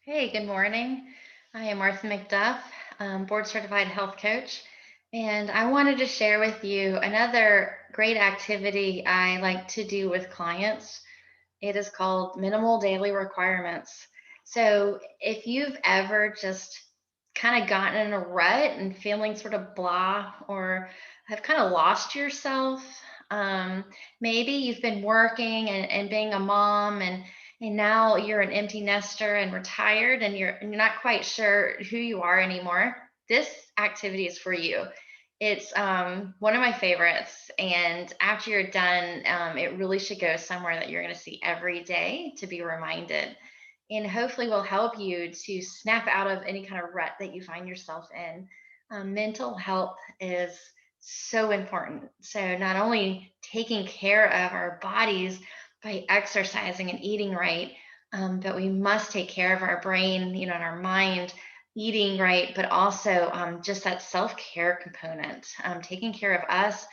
Hey, good morning. I am Martha McDuff, board certified health coach, and I wanted to share with you another great activity I like to do with clients. It is called minimal daily requirements. So, if you've ever just kind of gotten in a rut and feeling sort of blah or have kind of lost yourself, um, maybe you've been working and being a mom and now you're an empty nester and retired and you're not quite sure who you are anymore. This activity is for you. It's one of my favorites. And after you're done, it really should go somewhere that you're going to see every day to be reminded. And hopefully will help you to snap out of any kind of rut that you find yourself in. Mental health is so important. So, not only taking care of our bodies by exercising and eating right, but we must take care of our brain, and our mind eating right, but also just that self care component, taking care of us,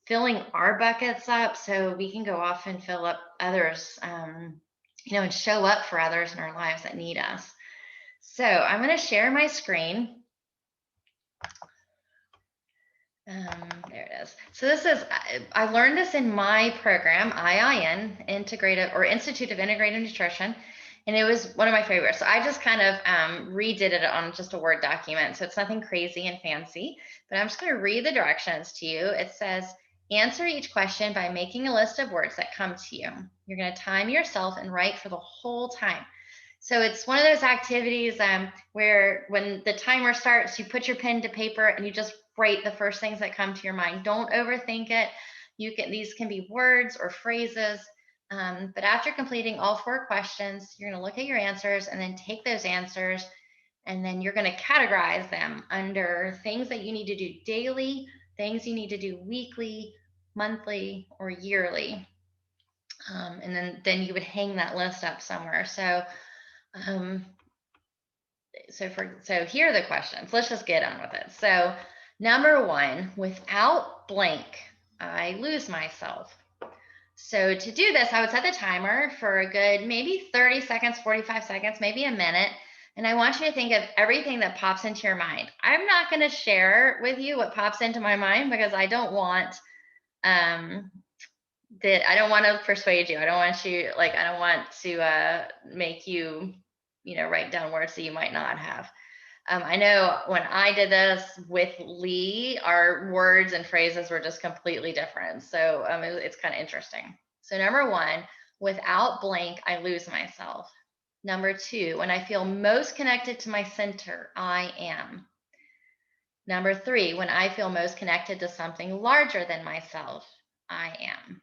filling our buckets up so we can go off and fill up others, and show up for others in our lives that need us. So I'm going to share my screen. There it is. So this is, I learned this in my program, IIN, Integrative or Institute of Integrative Nutrition, and it was one of my favorites. So I just kind of redid it on just a Word document. So it's nothing crazy and fancy, but I'm just going to read the directions to you. It says, answer each question by making a list of words that come to you. You're going to time yourself and write for the whole time. So it's one of those activities where when the timer starts, you put your pen to paper and you just write the first things that come to your mind. Don't overthink it. These can be words or phrases. But after completing all 4 questions, you're going to look at your answers and then take those answers and then you're going to categorize them under things that you need to do daily, things you need to do weekly, monthly, or yearly. And then you would hang that list up somewhere. Um, so here are the questions. Let's just get on with it. So number 1, without blank, I lose myself. So to do this, I would set the timer for a good maybe 30 seconds, 45 seconds, maybe a minute. And I want you to think of everything that pops into your mind. I'm not going to share with you what pops into my mind because I don't want I don't want to persuade you. I don't want to make you, write down words that you might not have. I know when I did this with Lee, our words and phrases were just completely different. So it's kind of interesting. So number 1, without blank, I lose myself. Number 2, when I feel most connected to my center, I am. Number 3, when I feel most connected to something larger than myself, I am.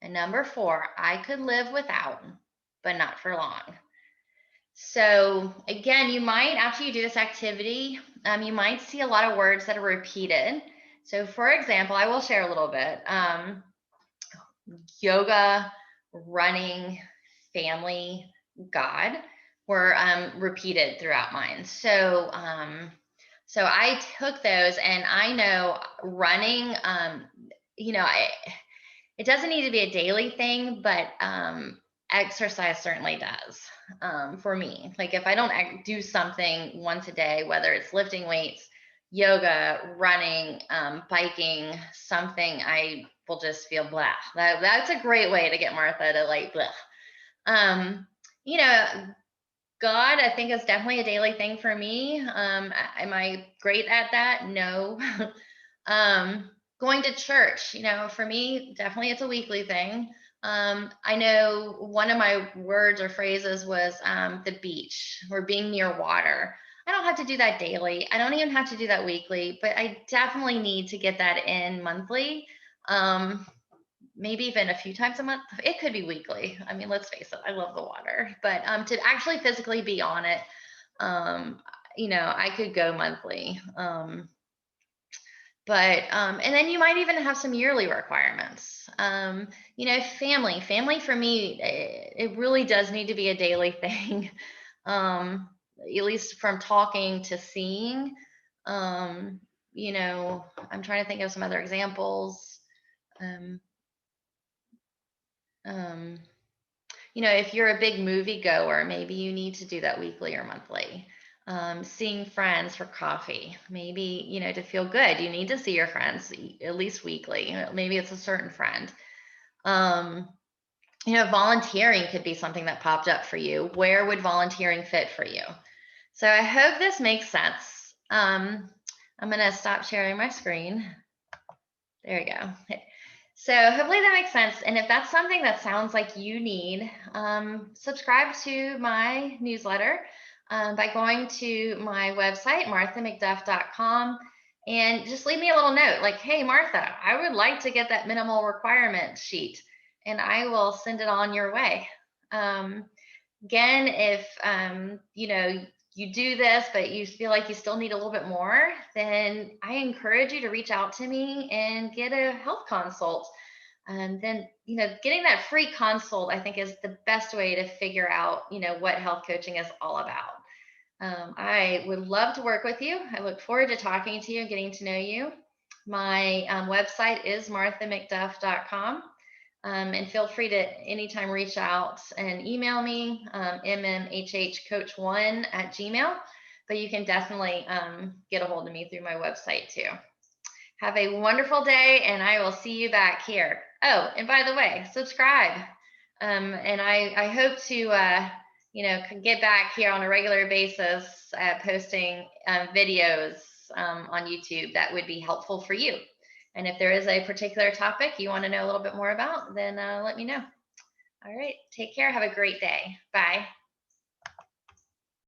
And number 4, I could live without, but not for long. So again, you might, after you do this activity, you might see a lot of words that are repeated. So for example, I will share a little bit. Yoga, running, family, God were repeated throughout mine. So I took those, and I know running, it doesn't need to be a daily thing, but exercise certainly does for me. Like if I don't do something once a day, whether it's lifting weights, yoga, running, biking, something, I will just feel blah. That's a great way to get Martha to like blah. Um, you know, God, I think is definitely a daily thing for me. Am I great at that? No. Going to church, for me, definitely it's a weekly thing. I know one of my words or phrases was the beach or being near water. I don't have to do that daily. I don't even have to do that weekly, but I definitely need to get that in monthly. Maybe even a few times a month. It could be weekly. I mean, let's face it, I love the water, but to actually physically be on it, um, I could go monthly. And then you might even have some yearly requirements. Family for me, it really does need to be a daily thing. At least from talking to seeing. I'm trying to think of some other examples. Um, um, if you're a big movie goer, maybe you need to do that weekly or monthly. Seeing friends for coffee, maybe, to feel good, you need to see your friends at least weekly. Maybe it's a certain friend. Um, volunteering could be something that popped up for you. Where would volunteering fit for you? So I hope this makes sense. I'm going to stop sharing my screen. There we go. So hopefully that makes sense. And if that's something that sounds like you need, subscribe to my newsletter by going to my website, marthamcduff.com, and just leave me a little note like, hey, Martha, I would like to get that minimal requirement sheet, and I will send it on your way. Again, if you do this, but you feel like you still need a little bit more, then I encourage you to reach out to me and get a health consult. And then, getting that free consult, I think, is the best way to figure out, what health coaching is all about. I would love to work with you. I look forward to talking to you and getting to know you. My website is marthamcduff.com. And feel free to anytime reach out and email me, mmhhcoach1@gmail. But you can definitely get a hold of me through my website too. Have a wonderful day, and I will see you back here. Oh, and by the way, subscribe. And I hope to, get back here on a regular basis, posting videos on YouTube that would be helpful for you. And if there is a particular topic you want to know a little bit more about, then let me know. All right, take care. Have a great day. Bye.